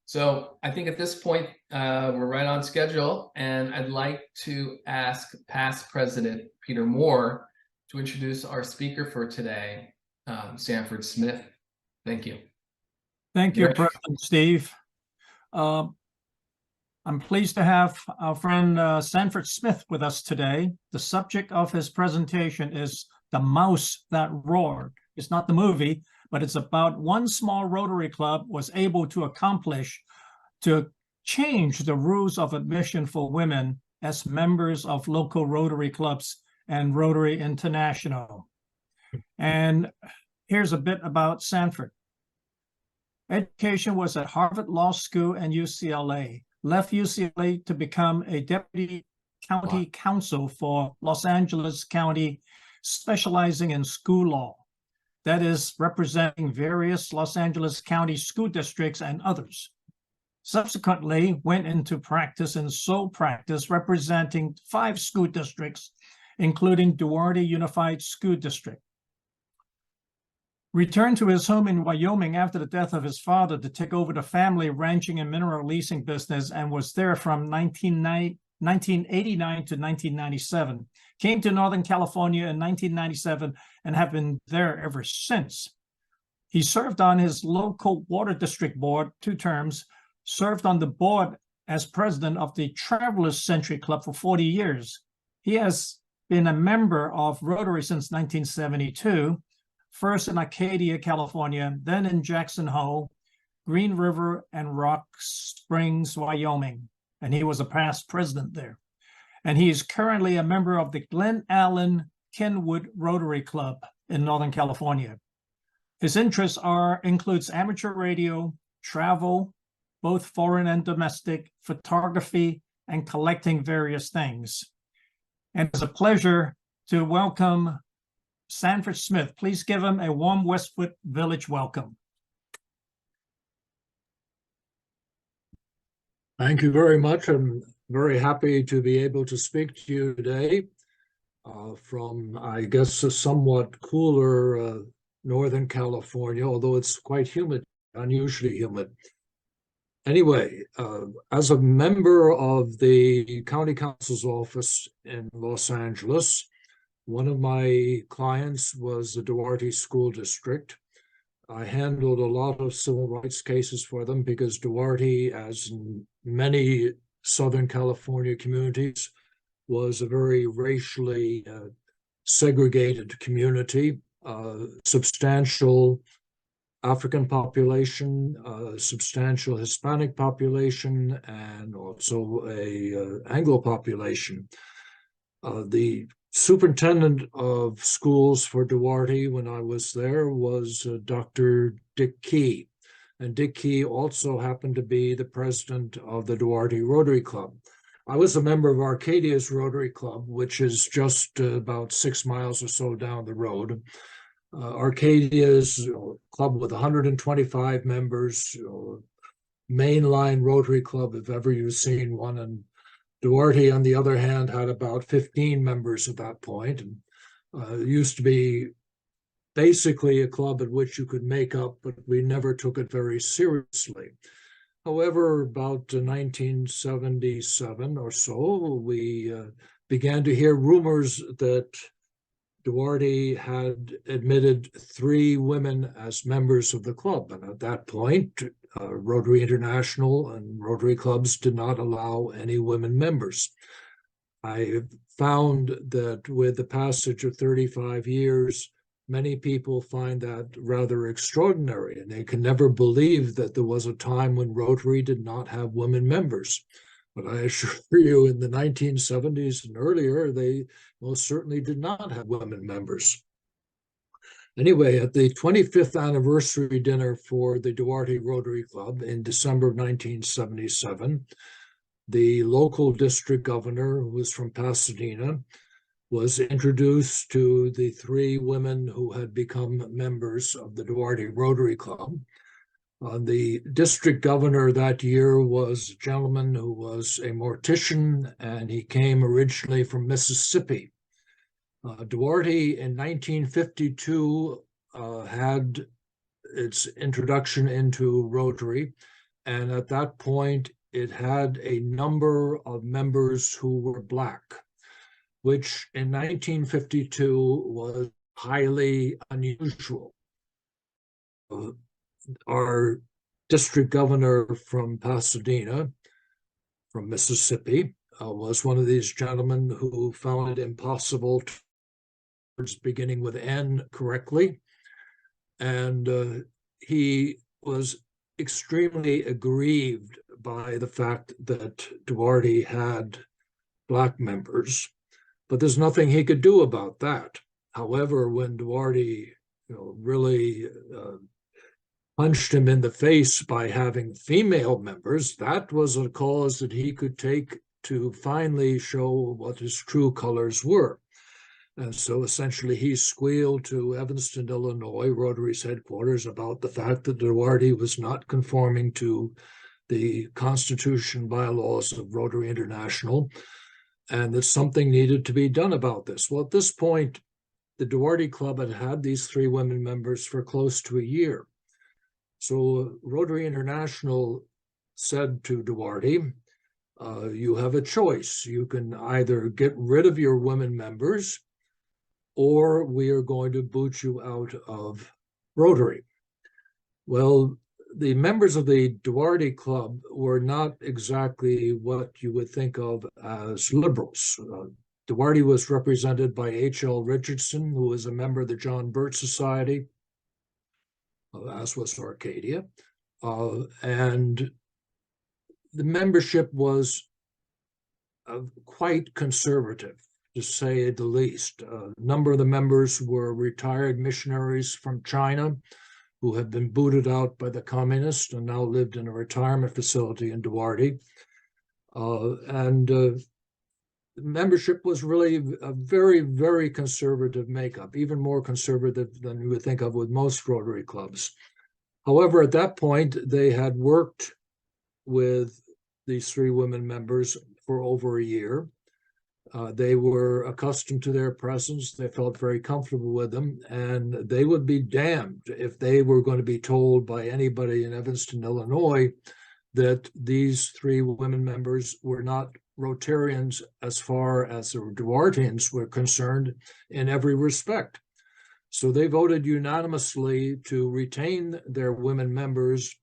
So I think at this point, we're right on schedule, and I'd like to ask past President Peter Moore to introduce our speaker for today, Sanford Smith. Thank you. Thank you, President Steve. I'm pleased to have our friend Sanford Smith with us today. The subject of his presentation is The Mouse That Roared. It's not the movie, but it's about one small Rotary Club was able to accomplish to change the rules of admission for women as members of local Rotary clubs and Rotary International. And here's a bit about Sanford. Education was at Harvard Law School and UCLA. Left UCLA to become a deputy county counsel for Los Angeles County, specializing in school law. That is, representing various Los Angeles County school districts and others. Subsequently, went into practice in sole practice, representing 5 school districts, including Duarte Unified School District. Returned to his home in Wyoming after the death of his father to take over the family ranching and mineral leasing business, and was there from 1989 to 1997. Came to Northern California in 1997 and have been there ever since. He served on his local water district board 2 terms, served on the board as president of the Travelers Century Club for 40 years. He has been a member of Rotary since 1972, first in Arcadia, California, then in Jackson Hole, Green River, and Rock Springs, Wyoming. And he was a past president there. And he is currently a member of the Glen Allen Kenwood Rotary Club in Northern California. His interests includes amateur radio, travel, both foreign and domestic, photography, and collecting various things. And it's a pleasure to welcome Sanford Smith. Please give him a warm Westwood Village welcome. Thank you very much. I'm very happy to be able to speak to you today from, I guess, a somewhat cooler Northern California, although it's quite humid, unusually humid. Anyway, as a member of the County Council's office in Los Angeles, one of my clients was the Duarte School District. I handled a lot of civil rights cases for them because Duarte, as in many Southern California communities, was a very racially segregated community, substantial African population, substantial Hispanic population, and also a Anglo population. The superintendent of schools for Duarte when I was there was Dr. Dick Key. And Dick Key also happened to be the president of the Duarte Rotary Club. I was a member of Arcadia's Rotary Club, which is just about 6 miles or so down the road. Arcadia's club with 125 members, mainline Rotary Club, if ever you've seen one. And Duarte, on the other hand, had about 15 members at that point. And it used to be basically a club at which you could make up, but we never took it very seriously. However, about 1977 or so, we began to hear rumors that Duarte had admitted 3 women as members of the club. And at that point, Rotary International and Rotary clubs did not allow any women members. I found that with the passage of 35 years, many people find that rather extraordinary, and they can never believe that there was a time when Rotary did not have women members. But I assure you, in the 1970s and earlier, they most certainly did not have women members. Anyway, at the 25th anniversary dinner for the Duarte Rotary Club in December of 1977, the local district governor, who was from Pasadena, was introduced to the 3 women who had become members of the Duarte Rotary Club. The district governor that year was a gentleman who was a mortician, and he came originally from Mississippi. Duarte in 1952 had its introduction into Rotary, And at that point, it had a number of members who were Black, which in 1952 was highly unusual. Our district governor from Pasadena, from Mississippi, was one of these gentlemen who found it impossible to words beginning with N correctly. And he was extremely aggrieved by the fact that Duarte had Black members, but there's nothing he could do about that. However, when Duarte really punched him in the face by having female members, that was a cause that he could take to finally show what his true colors were. And so essentially he squealed to Evanston, Illinois, Rotary's headquarters, about the fact that Duarte was not conforming to the Constitution bylaws of Rotary International, and that something needed to be done about this. Well, at this point, the Duarte Club had had these 3 women members for close to a year. So Rotary International said to Duarte, you have a choice. You can either get rid of your women members, or we are going to boot you out of Rotary. Well, the members of the Duarte Club were not exactly what you would think of as liberals. Duarte was represented by H.L. Richardson, who was a member of the John Burt Society, as was Arcadia. And the membership was quite conservative, to say the least. A number of the members were retired missionaries from China who had been booted out by the communists and now lived in a retirement facility in Duarte. And membership was really a very, very conservative makeup, even more conservative than you would think of with most Rotary clubs. However, at that point, they had worked with these 3 women members for over a year. They were accustomed to their presence. They felt very comfortable with them, and they would be damned if they were going to be told by anybody in Evanston, Illinois, that these 3 women members were not Rotarians as far as the Duarteans were concerned in every respect. So they voted unanimously to retain their women members,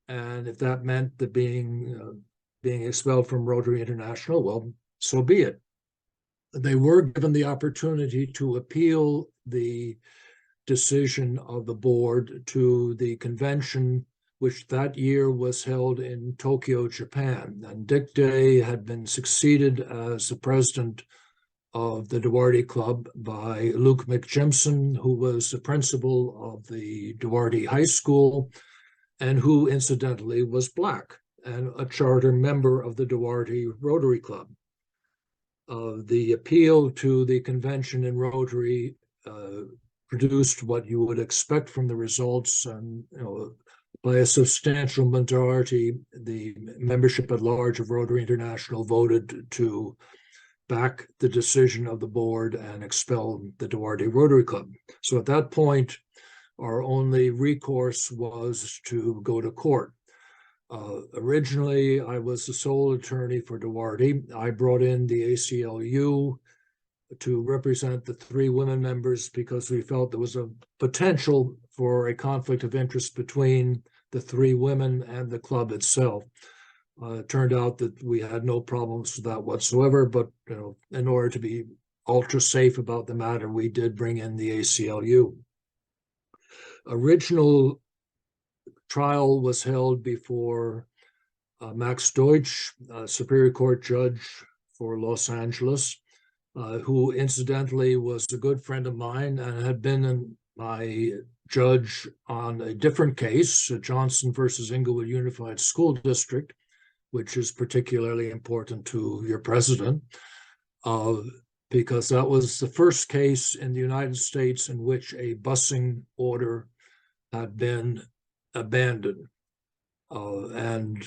and if that meant that being expelled from Rotary International, well, so be it. They were given the opportunity to appeal the decision of the board to the convention, which that year was held in Tokyo, Japan. And Dick Day had been succeeded as the president of the Duarte Club by Luke McJimson, who was the principal of the Duarte High School, and who incidentally was Black and a charter member of the Duarte Rotary Club. The appeal to the convention in Rotary produced what you would expect from the results, and by a substantial majority, the membership at large of Rotary International voted to back the decision of the board and expel the Duarte Rotary Club. So at that point, our only recourse was to go to court. Originally, I was the sole attorney for Duarte. I brought in the ACLU to represent the 3 women members because we felt there was a potential for a conflict of interest between the 3 women and the club itself. It turned out that we had no problems with that whatsoever, but in order to be ultra safe about the matter, we did bring in the ACLU. Original trial was held before Max Deutsch, a Superior Court judge for Los Angeles, who incidentally was a good friend of mine and had been my judge on a different case, Johnson versus Inglewood Unified School District, which is particularly important to your president, because that was the first case in the United States in which a busing order had been abandoned. And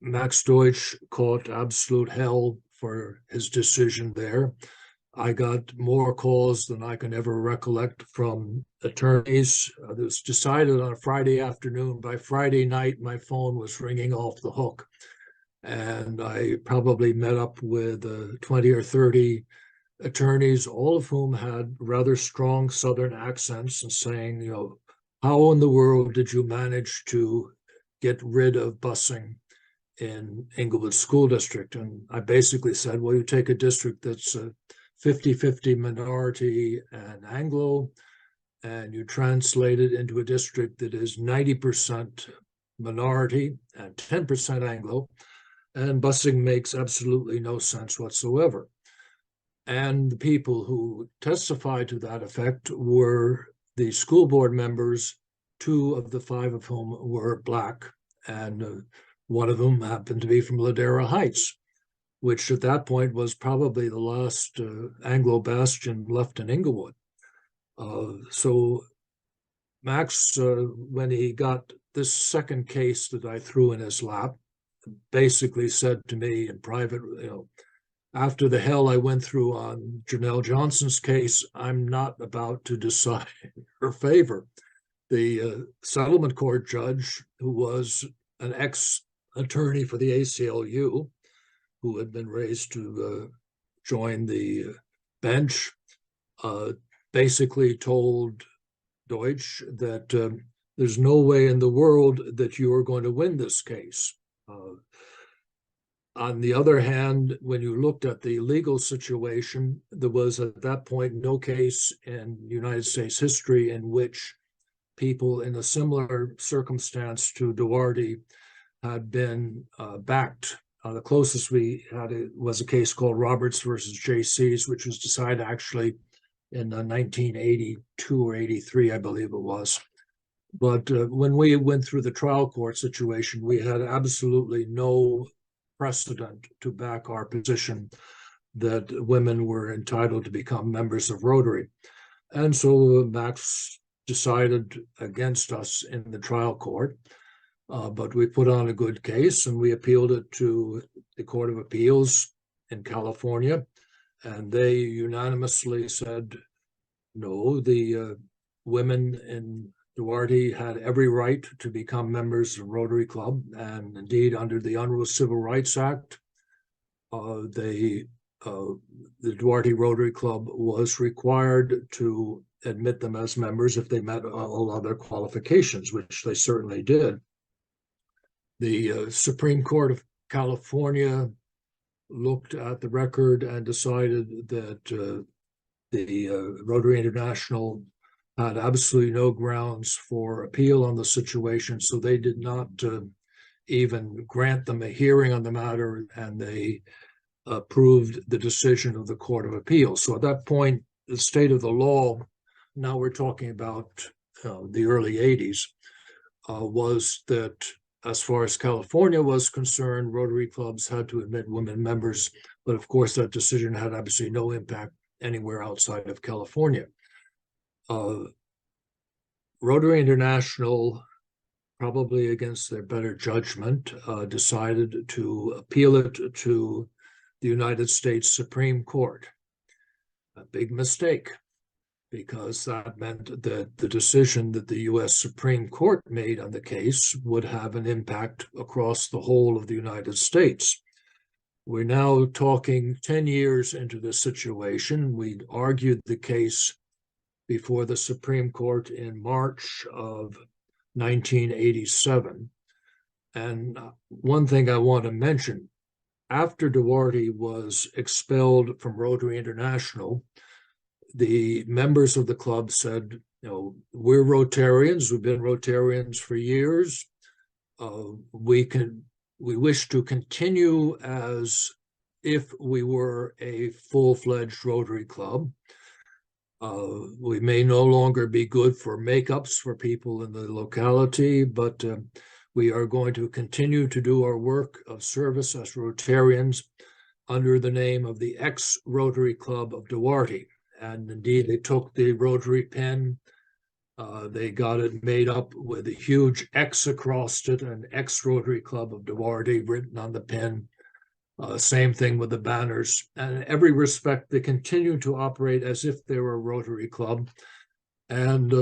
Max Deutsch caught absolute hell for his decision there. I got more calls than I can ever recollect from attorneys. It was decided on a Friday afternoon. By Friday night, my phone was ringing off the hook. And I probably met up with 20 or 30 attorneys, all of whom had rather strong Southern accents and saying, you know, how in the world did you manage to get rid of busing in Inglewood School District? And I basically said, well, you take a district that's 50-50 minority and Anglo, and you translate it into a district that is 90% minority and 10% Anglo, and busing makes absolutely no sense whatsoever. And the people who testified to that effect were the school board members, 2 of the 5 of whom were Black, and one of them happened to be from Ladera Heights, which at that point was probably the last Anglo bastion left in Inglewood. So Max, when he got this second case that I threw in his lap, basically said to me in private, you know, after the hell I went through on Janelle Johnson's case, I'm not about to decide in her favor. The settlement court judge, who was an ex-attorney for the ACLU, who had been raised to join the bench, basically told Deutsch that there's no way in the world that you are going to win this case. On the other hand, when you looked at the legal situation, there was at that point no case in United States history in which people in a similar circumstance to Duarte had been backed. The closest we had was a case called Roberts versus JC's, which was decided actually in 1982 or 83, I believe it was. But when we went through the trial court situation, we had absolutely no precedent to back our position that women were entitled to become members of Rotary. And so Max decided against us in the trial court, but we put on a good case and we appealed it to the Court of Appeals in California, and they unanimously said, no, the women in Duarte had every right to become members of Rotary Club, and indeed under the Unruh Civil Rights Act, the Duarte Rotary Club was required to admit them as members if they met all other qualifications, which they certainly did. The Supreme Court of California looked at the record and decided that the Rotary International had absolutely no grounds for appeal on the situation, so they did not even grant them a hearing on the matter, and they approved the decision of the Court of Appeals. So at that point, the state of the law, now we're talking about the early 80s, was that as far as California was concerned, Rotary clubs had to admit women members, but of course that decision had absolutely no impact anywhere outside of California. Rotary International, probably against their better judgment, decided to appeal it to the United States Supreme Court. A big mistake, because that meant that the decision that the US Supreme Court made on the case would have an impact across the whole of the United States. We're now talking 10 years into this situation. We argued the case before the Supreme Court in March of 1987. And one thing I want to mention, after Duarte was expelled from Rotary International, the members of the club said, you know, we're Rotarians, we've been Rotarians for years. We wish to continue as if we were a full-fledged Rotary club. We may no longer be good for makeups for people in the locality, but we are going to continue to do our work of service as Rotarians under the name of the ex-Rotary Club of Duarte. And indeed, they took the Rotary pen, they got it made up with a huge X across it, an ex-Rotary Club of Duarte written on the pen. Same thing with the banners. And in every respect, they continue to operate as if they were a Rotary Club. And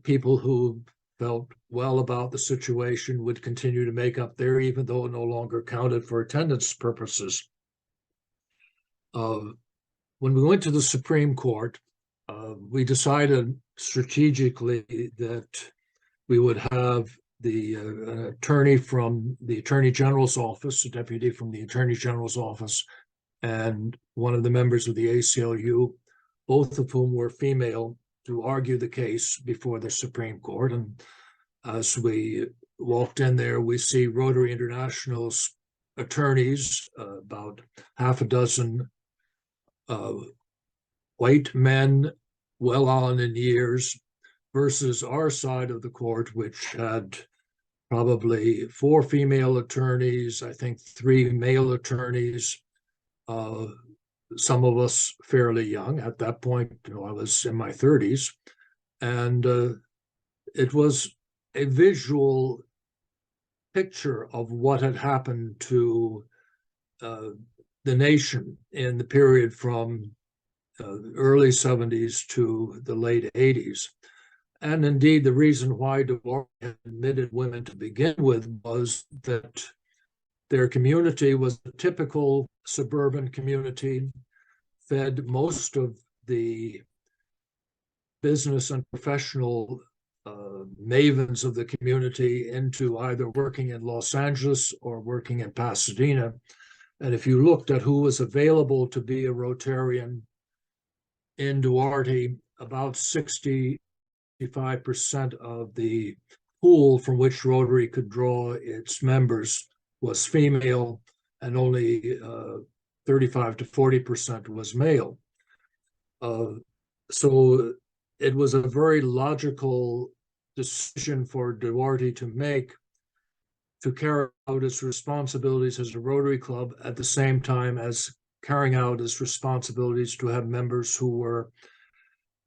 people who felt well about the situation would continue to make up there, even though it no longer counted for attendance purposes. When we went to the Supreme Court, we decided strategically that we would have an attorney from the Attorney General's office, a deputy from the Attorney General's office, and one of the members of the ACLU, both of whom were female, to argue the case before the Supreme Court. And as we walked in there, we see Rotary International's attorneys, about half a dozen white men, well on in years, versus our side of the court, which had probably 4 female attorneys, I think 3 male attorneys, some of us fairly young. At that point, I was in my 30s. And it was a visual picture of what had happened to the nation in the period from early 70s to the late 80s. And indeed, the reason why Duarte admitted women to begin with was that their community was a typical suburban community, fed most of the business and professional mavens of the community into either working in Los Angeles or working in Pasadena. And if you looked at who was available to be a Rotarian in Duarte, about 65% of the pool from which Rotary could draw its members was female, and only 35 to 40% was male. So it was a very logical decision for Duarte to make, to carry out its responsibilities as a Rotary Club at the same time as carrying out its responsibilities to have members who were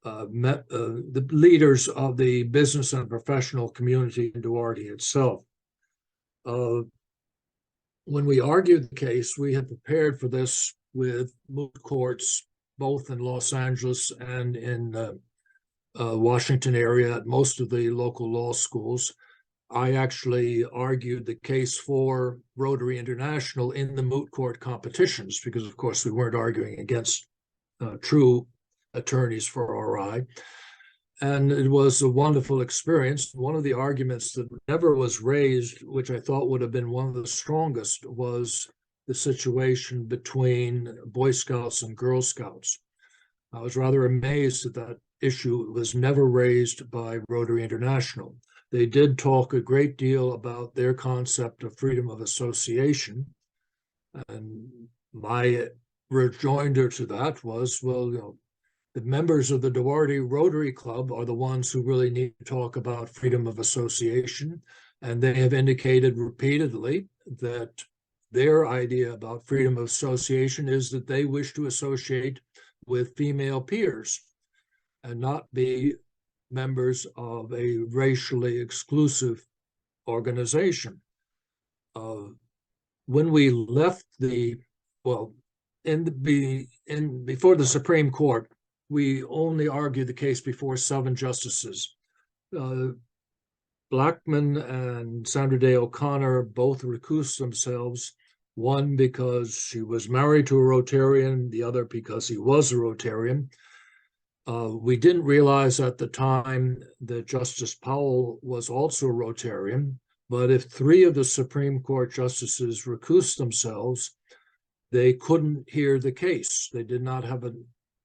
the leaders of the business and professional community in Duarte itself. When we argued the case, we had prepared for this with moot courts, both in Los Angeles and in Washington area at most of the local law schools. I actually argued the case for Rotary International in the moot court competitions, because of course we weren't arguing against true attorneys for RI. And it was a wonderful experience. One of the arguments that never was raised, which I thought would have been one of the strongest, was the situation between Boy Scouts and Girl Scouts. I was rather amazed that that issue was never raised by Rotary International. They did talk a great deal about their concept of freedom of association. And my rejoinder to that was, well, the members of the Duarte Rotary Club are the ones who really need to talk about freedom of association. And they have indicated repeatedly that their idea about freedom of association is that they wish to associate with female peers and not be members of a racially exclusive organization. When we left before the Supreme Court, we only argued the case before 7 justices. Blackmun and Sandra Day O'Connor both recused themselves, one because she was married to a Rotarian, the other because he was a Rotarian. We didn't realize at the time that Justice Powell was also a Rotarian, but if 3 of the Supreme Court justices recused themselves, they couldn't hear the case. They did not have a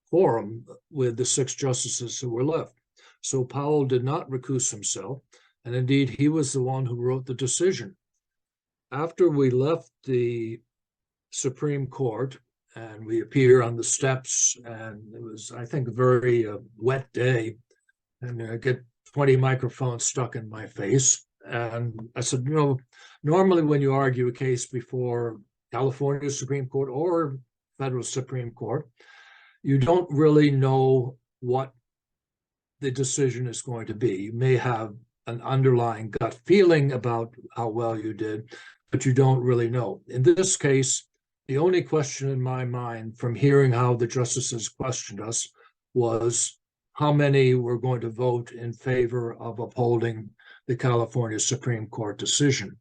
quorum with the 6 justices who were left. So Powell did not recuse himself, and indeed he was the one who wrote the decision. After we left the Supreme Court and we appear on the steps, and it was, I think, a very wet day, and I get 20 microphones stuck in my face. And I said, normally when you argue a case before California Supreme Court or federal Supreme Court, you don't really know what the decision is going to be. You may have an underlying gut feeling about how well you did, but you don't really know. In this case, The only question in my mind from hearing how the justices questioned us was how many were going to vote in favor of upholding the California Supreme Court decision.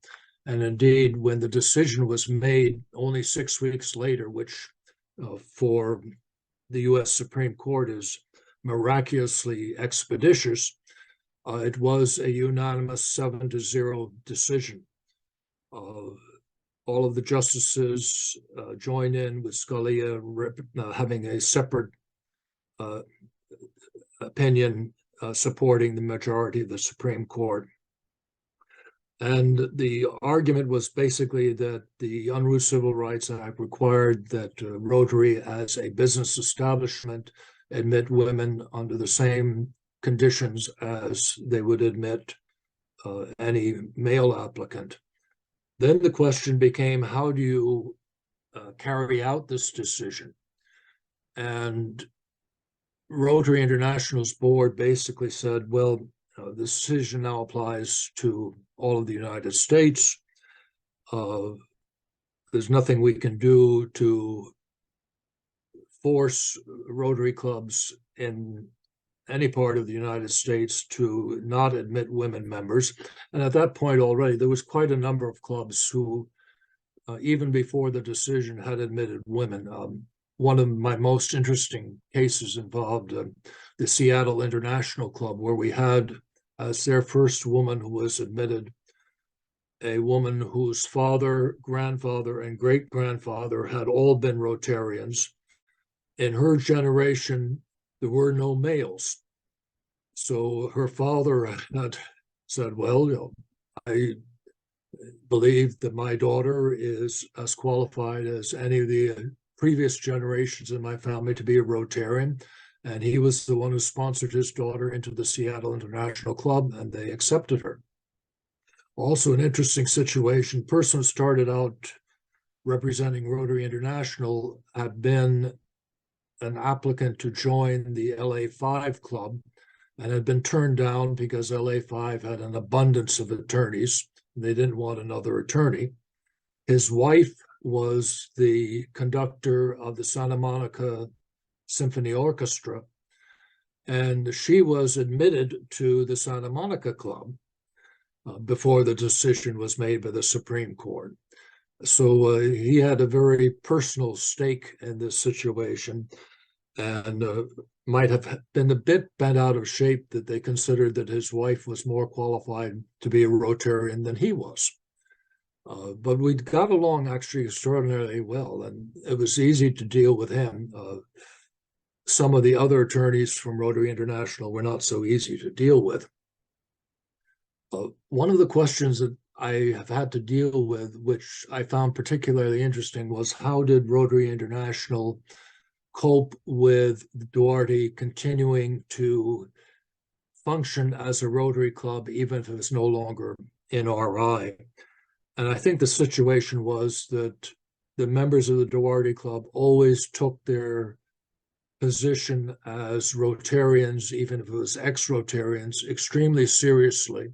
And indeed, when the decision was made only 6 weeks later, which for the US Supreme Court is miraculously expeditious, it was a unanimous 7-0 decision. All of the justices joined in with Scalia having a separate opinion supporting the majority of the Supreme Court. And the argument was basically that the Unruh Civil Rights Act required that Rotary, as a business establishment, admit women under the same conditions as they would admit any male applicant. Then the question became, how do you carry out this decision? And Rotary International's board basically said, well, the decision now applies to all of the United States. There's nothing we can do to force Rotary clubs in any part of the United States to not admit women members. And at that point already, there was quite a number of clubs who, even before the decision, had admitted women. One of my most interesting cases involved the Seattle International Club, where we had as their first woman who was admitted a woman whose father, grandfather, and great-grandfather had all been Rotarians. In her generation, there were no males. So her father had said, well, I believe that my daughter is as qualified as any of the previous generations in my family to be a Rotarian. And he was the one who sponsored his daughter into the Seattle International Club, and they accepted her. Also an interesting situation, person who started out representing Rotary International had been an applicant to join the LA5 club and had been turned down because LA5 had an abundance of attorneys. They didn't want another attorney. His wife was the conductor of the Santa Monica Symphony Orchestra, and she was admitted to the Santa Monica Club before the decision was made by the Supreme Court. So he had a very personal stake in this situation, and might have been a bit bent out of shape that they considered that his wife was more qualified to be a Rotarian than he was. But we got along actually extraordinarily well, and it was easy to deal with him. Some of the other attorneys from Rotary International were not so easy to deal with. One of the questions that I have had to deal with, which I found particularly interesting, was how did Rotary International cope with Duarte continuing to function as a Rotary club, even if it was no longer in RI? And I think the situation was that the members of the Duarte Club always took their position as Rotarians, even if it was ex-Rotarians, extremely seriously.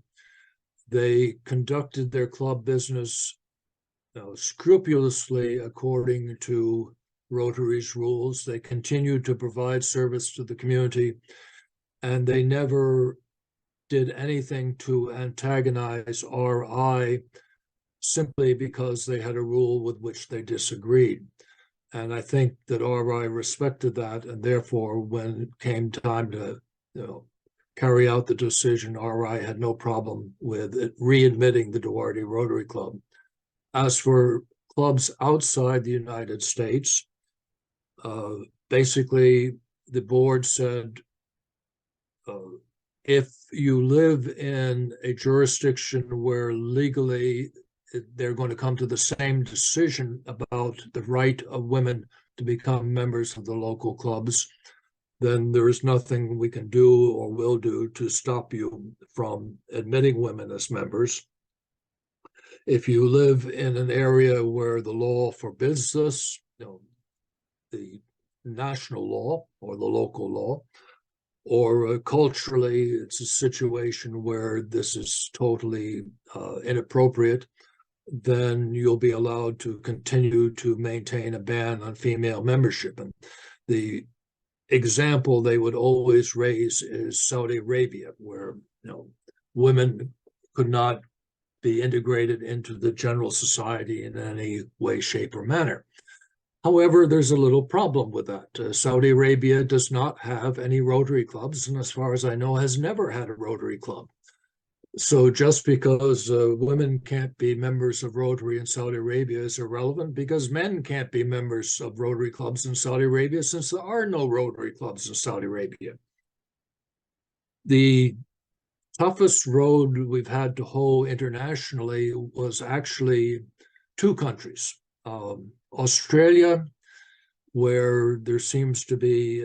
They conducted their club business scrupulously according to Rotary's rules. They continued to provide service to the community, and they never did anything to antagonize RI simply because they had a rule with which they disagreed. And I think that RI respected that, and therefore, when it came time to carry out the decision, RI had no problem with it readmitting the Duarte Rotary Club. As for clubs outside the United States, basically the board said, if you live in a jurisdiction where legally they're going to come to the same decision about the right of women to become members of the local clubs, then there is nothing we can do or will do to stop you from admitting women as members. If you live in an area where the law forbids this, the national law or the local law, or culturally it's a situation where this is totally inappropriate, then you'll be allowed to continue to maintain a ban on female membership. And the example they would always raise is Saudi Arabia, where women could not be integrated into the general society in any way, shape, or manner. However, there's a little problem with that. Saudi Arabia does not have any Rotary clubs, and as far as I know, has never had a Rotary club. So just because women can't be members of Rotary in Saudi Arabia is irrelevant, because men can't be members of Rotary clubs in Saudi Arabia, since there are no Rotary clubs in Saudi Arabia. The toughest road we've had to hoe internationally was actually two countries. Australia, where there seems to be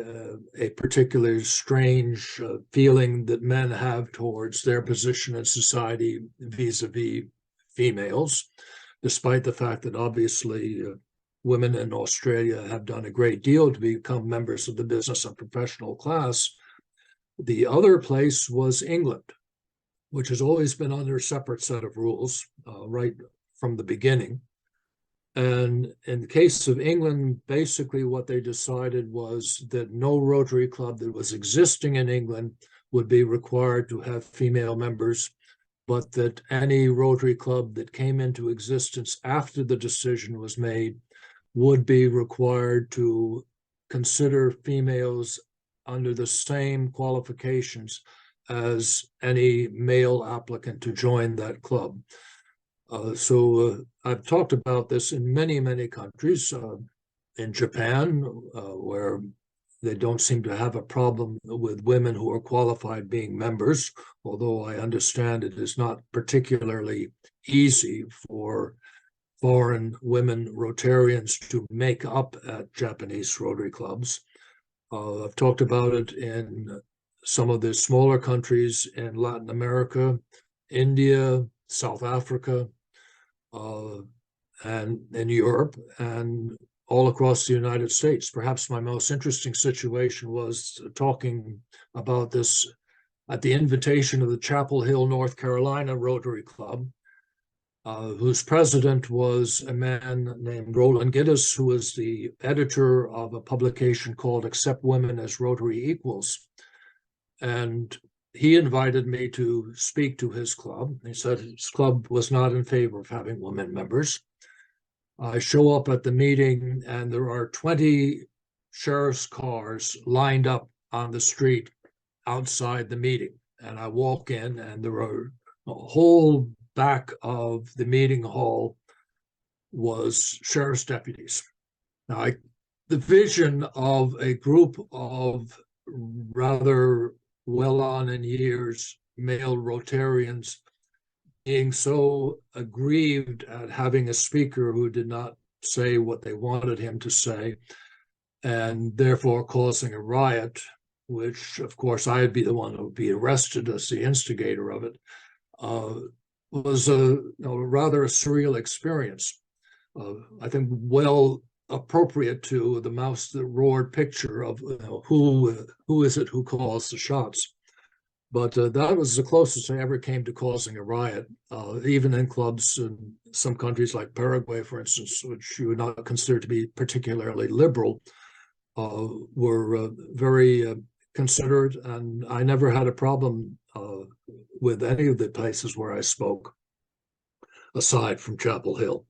a particularly strange feeling that men have towards their position in society vis-a-vis females, despite the fact that obviously women in Australia have done a great deal to become members of the business and professional class. The other place was England, which has always been under a separate set of rules right from the beginning. And in the case of England, basically what they decided was that no Rotary club that was existing in England would be required to have female members, but that any Rotary club that came into existence after the decision was made would be required to consider females under the same qualifications as any male applicant to join that club. So I've talked about this in many, many countries. In Japan, where they don't seem to have a problem with women who are qualified being members, although I understand it is not particularly easy for foreign women Rotarians to make up at Japanese Rotary clubs. I've talked about it in some of the smaller countries in Latin America, India, South Africa, and in Europe, and all across the United States. Perhaps my most interesting situation was talking about this at the invitation of the Chapel Hill, North Carolina Rotary Club, whose president was a man named Roland Giddis, who was the editor of a publication called Accept Women as Rotary Equals. And he invited me to speak to his club. He said his club was not in favor of having women members. I show up at the meeting and there are 20 sheriff's cars lined up on the street outside the meeting. And I walk in and there are a whole back of the meeting hall was sheriff's deputies. Now, the vision of a group of rather well on in years male Rotarians being so aggrieved at having a speaker who did not say what they wanted him to say, and therefore causing a riot, which of course I'd be the one who would be arrested as the instigator of it, was a rather a surreal experience. I think well appropriate to the mouse that roared picture of who is it who calls the shots. But that was the closest I ever came to causing a riot, even in clubs in some countries like Paraguay, for instance, which you would not consider to be particularly liberal, were very considerate, and I never had a problem with any of the places where I spoke, aside from Chapel Hill.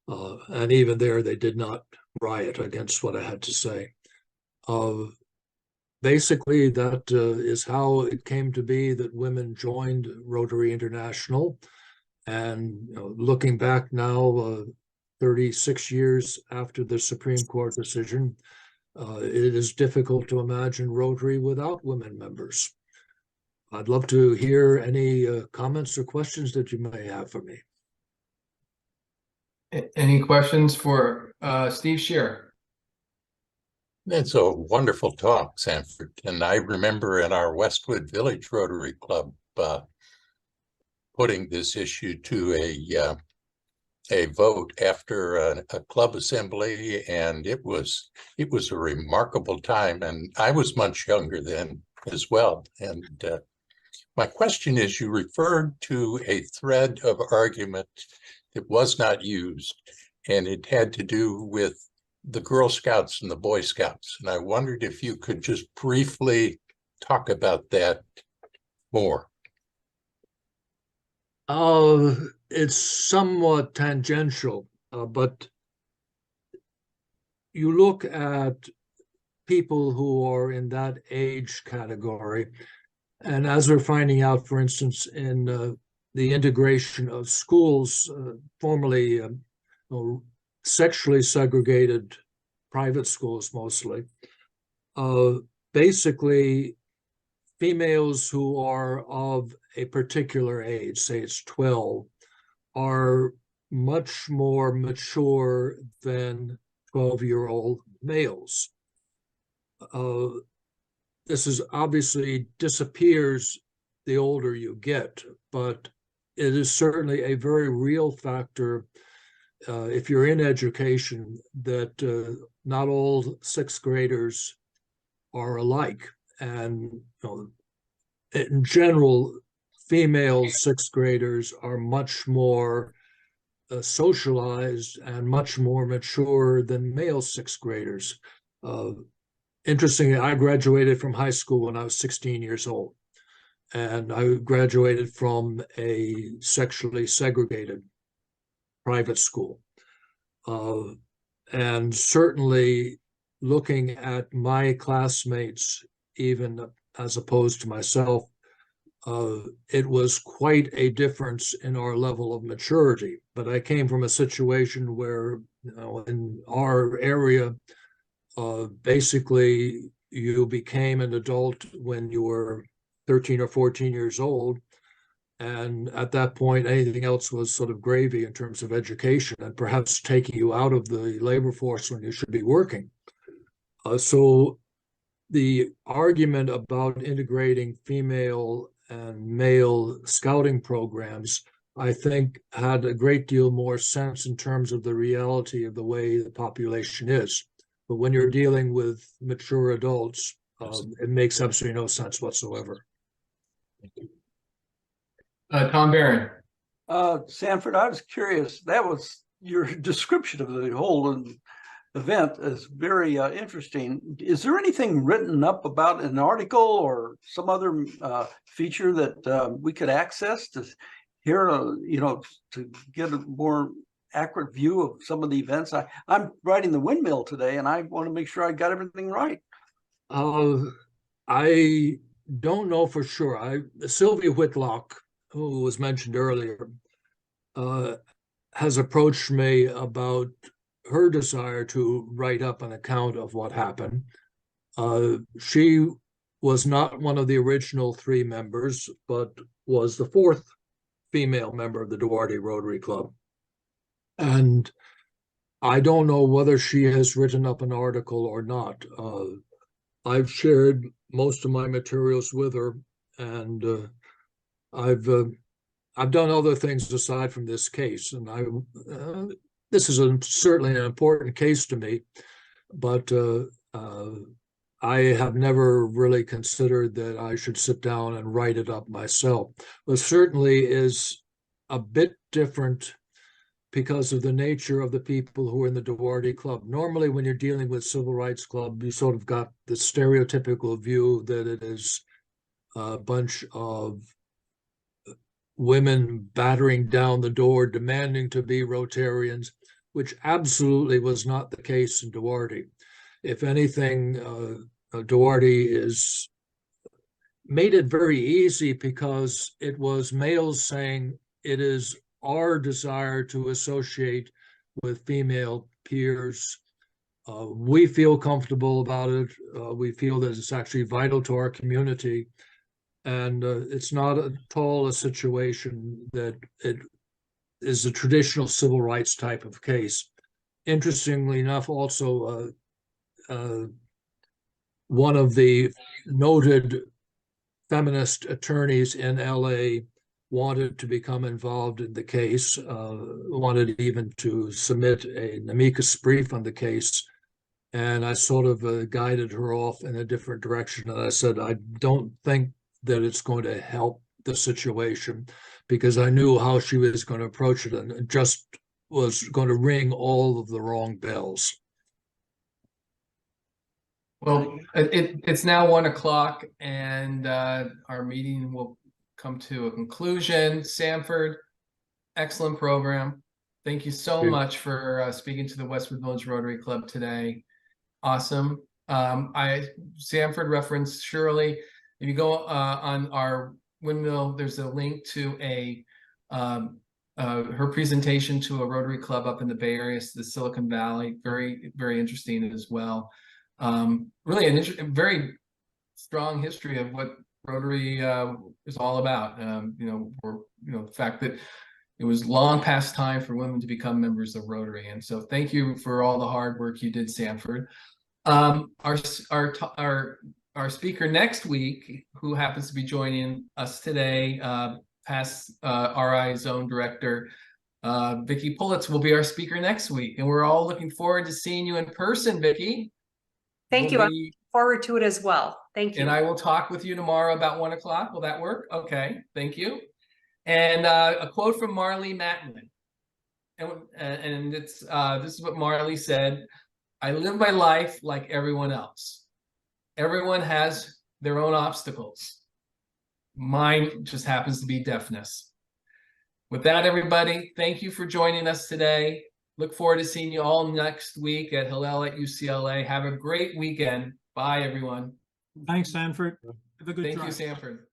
And even there, they did not riot against what I had to say. Basically, that is how it came to be that women joined Rotary International. And looking back now, 36 years after the Supreme Court decision, it is difficult to imagine Rotary without women members. I'd love to hear any comments or questions that you may have for me. Any questions for Steve Shearer? That's a wonderful talk, Sanford. And I remember in our Westwood Village Rotary Club putting this issue to a vote after a club assembly, and it was a remarkable time. And I was much younger then as well. And My question is, you referred to a thread of argument that was not used, and it had to do with the Girl Scouts and the Boy Scouts. And I wondered if you could just briefly talk about that more. It's somewhat tangential, but you look at people who are in that age category, and as we're finding out, for instance, in the integration of schools, formerly sexually segregated private schools mostly, basically females who are of a particular age, say it's 12, are much more mature than 12-year-old males. This is obviously disappears the older you get, but it is certainly a very real factor if you're in education that not all sixth graders are alike. And in general, female sixth graders are much more socialized and much more mature than male sixth graders. Interestingly, I graduated from high school when I was 16 years old, and I graduated from a sexually segregated private school. And certainly looking at my classmates, even as opposed to myself, it was quite a difference in our level of maturity. But I came from a situation where, in our area, basically you became an adult when you were 13 or 14 years old. And at that point, anything else was sort of gravy in terms of education and perhaps taking you out of the labor force when you should be working. So the argument about integrating female and male scouting programs, I think, had a great deal more sense in terms of the reality of the way the population is. But when you're dealing with mature adults, it makes absolutely no sense whatsoever. Tom Barron. Sanford, I was curious. That was your description of the whole event is very interesting. Is there anything written up about an article or some other feature that we could access to hear, to get a more accurate view of some of the events? I'm riding the windmill today, and I want to make sure I got everything right. I don't know for sure. Sylvia Whitlock, who was mentioned earlier, has approached me about her desire to write up an account of what happened. She was not one of the original 3 members, but was the 4th female member of the Duarte Rotary Club. And I don't know whether she has written up an article or not. I've shared most of my materials with her, and I've done other things aside from this case, and this is certainly an important case to me, but I have never really considered that I should sit down and write it up myself. But certainly is a bit different because of the nature of the people who are in the Duarte Club. Normally, when you're dealing with civil rights club, you sort of got the stereotypical view that it is a bunch of women battering down the door, demanding to be Rotarians, which absolutely was not the case in Duarte. If anything, Duarte made it very easy because it was males saying it is our desire to associate with female peers. We feel comfortable about it. We feel that it's actually vital to our community. And it's not at all a situation that it is a traditional civil rights type of case. Interestingly enough, also, one of the noted feminist attorneys in LA wanted to become involved in the case, wanted even to submit an amicus brief on the case. And I sort of guided her off in a different direction. And I said, I don't think that it's going to help the situation, because I knew how she was going to approach it, and it just was going to ring all of the wrong bells. Well, it's now 1 o'clock, and our meeting will come to a conclusion. Sanford, excellent program. Thank you so much for speaking to the Westwood Village Rotary Club today. Awesome. Sanford referenced Shirley. If you go on our Windmill, there's a link to her presentation to a Rotary Club up in the Bay Area, the Silicon Valley. Very, very interesting as well. Really a very strong history of what Rotary is all about. The fact that it was long past time for women to become members of Rotary, and so thank you for all the hard work you did, Sanford. Our speaker next week, who happens to be joining us today, past RI Zone Director Vicki Pullitz, will be our speaker next week, and we're all looking forward to seeing you in person, Vicki. Thank you. I look forward to it as well. Thank you. And I will talk with you tomorrow about 1 o'clock. Will that work? Okay, thank you. And a quote from Marlee Matlin. And it's this is what Marlee said: "I live my life like everyone else. Everyone has their own obstacles. Mine just happens to be deafness." With that, everybody, thank you for joining us today. Look forward to seeing you all next week at Hillel at UCLA. Have a great weekend. Bye, everyone. Thanks, Sanford. Have a good Thank drive. you, Sanford.